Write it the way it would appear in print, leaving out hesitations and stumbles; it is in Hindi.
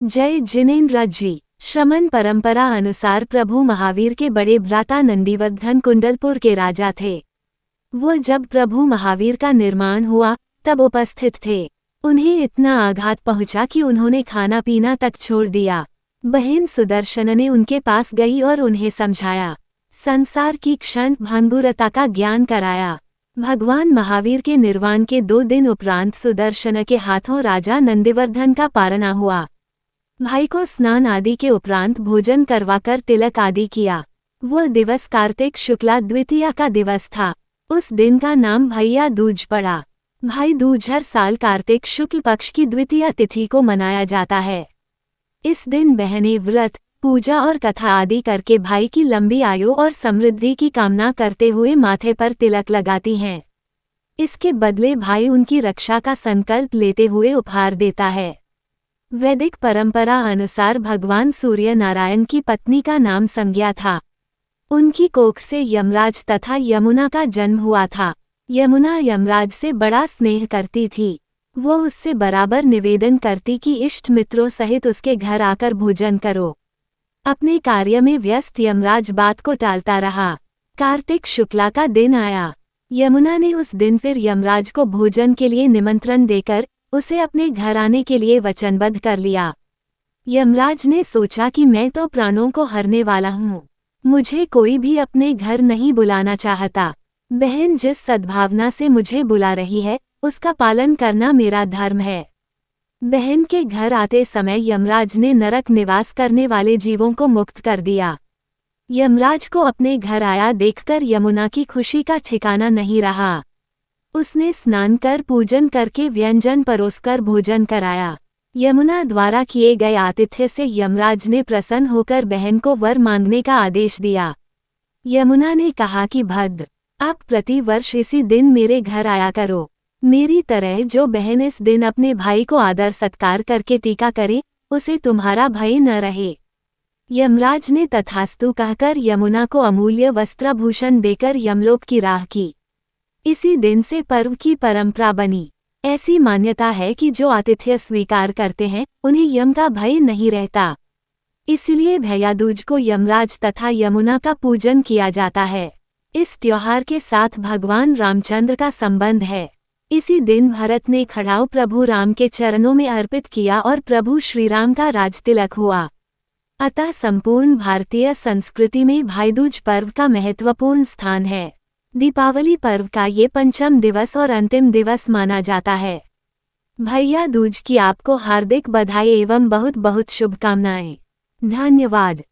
जय जिनेन्द्र जी। श्रमण परंपरा अनुसार प्रभु महावीर के बड़े भ्राता नंदीवर्धन कुंडलपुर के राजा थे। वो जब प्रभु महावीर का निर्माण हुआ तब उपस्थित थे। उन्हें इतना आघात पहुंचा कि उन्होंने खाना पीना तक छोड़ दिया। बहन सुदर्शन ने उनके पास गई और उन्हें समझाया, संसार की क्षण भंगुरता का ज्ञान कराया। भगवान महावीर के निर्वाण के 2 दिन उपरांत सुदर्शन के हाथों राजा नंदीवर्धन का पारना हुआ। भाई को स्नान आदि के उपरांत भोजन करवाकर तिलक आदि किया। वह दिवस कार्तिक शुक्ला द्वितीया का दिवस था। उस दिन का नाम भैया दूज पड़ा। भाई दूज हर साल कार्तिक शुक्ल पक्ष की द्वितीया तिथि को मनाया जाता है। इस दिन बहनें व्रत, पूजा और कथा आदि करके भाई की लंबी आयु और समृद्धि की कामना करते हुए माथे पर तिलक लगाती हैं। इसके बदले भाई उनकी रक्षा का संकल्प लेते हुए उपहार देता है। वैदिक परंपरा अनुसार भगवान सूर्य नारायण की पत्नी का नाम संज्ञा था। उनकी कोख से यमराज तथा यमुना का जन्म हुआ था। यमुना यमराज से बड़ा स्नेह करती थी। वो उससे बराबर निवेदन करती कि इष्ट मित्रों सहित उसके घर आकर भोजन करो। अपने कार्य में व्यस्त यमराज बात को टालता रहा। कार्तिक शुक्ला का दिन आया। यमुना ने उस दिन फिर यमराज को भोजन के लिए निमंत्रण देकर उसे अपने घर आने के लिए वचनबद्ध कर लिया। यमराज ने सोचा कि मैं तो प्राणों को हरने वाला हूँ, मुझे कोई भी अपने घर नहीं बुलाना चाहता। बहन जिस सद्भावना से मुझे बुला रही है उसका पालन करना मेरा धर्म है। बहन के घर आते समय यमराज ने नरक निवास करने वाले जीवों को मुक्त कर दिया। यमराज को अपने घर आया देखकर यमुना की खुशी का ठिकाना नहीं रहा। उसने स्नान कर पूजन करके व्यंजन परोसकर भोजन कराया। यमुना द्वारा किए गए आतिथ्य से यमराज ने प्रसन्न होकर बहन को वर मांगने का आदेश दिया। यमुना ने कहा कि भद्र, आप प्रति वर्ष इसी दिन मेरे घर आया करो। मेरी तरह जो बहन इस दिन अपने भाई को आदर सत्कार करके टीका करे उसे तुम्हारा भय न रहे। यमराज ने तथास्तु कहकर यमुना को अमूल्य वस्त्रभूषण देकर यमलोक की राह की। इसी दिन से पर्व की परंपरा बनी। ऐसी मान्यता है कि जो आतिथ्य स्वीकार करते हैं उन्हें यम का भय नहीं रहता। इसलिए भैया दूज को यमराज तथा यमुना का पूजन किया जाता है। इस त्योहार के साथ भगवान रामचंद्र का संबंध है। इसी दिन भरत ने खड़ाऊ प्रभु राम के चरणों में अर्पित किया और प्रभु श्रीराम का राजतिलक हुआ। अतः संपूर्ण भारतीय संस्कृति में भाईदूज पर्व का महत्वपूर्ण स्थान है। दीपावली पर्व का ये 5वां दिवस और अंतिम दिवस माना जाता है। भैया दूज की आपको हार्दिक बधाई एवं बहुत बहुत शुभकामनाएं। धन्यवाद।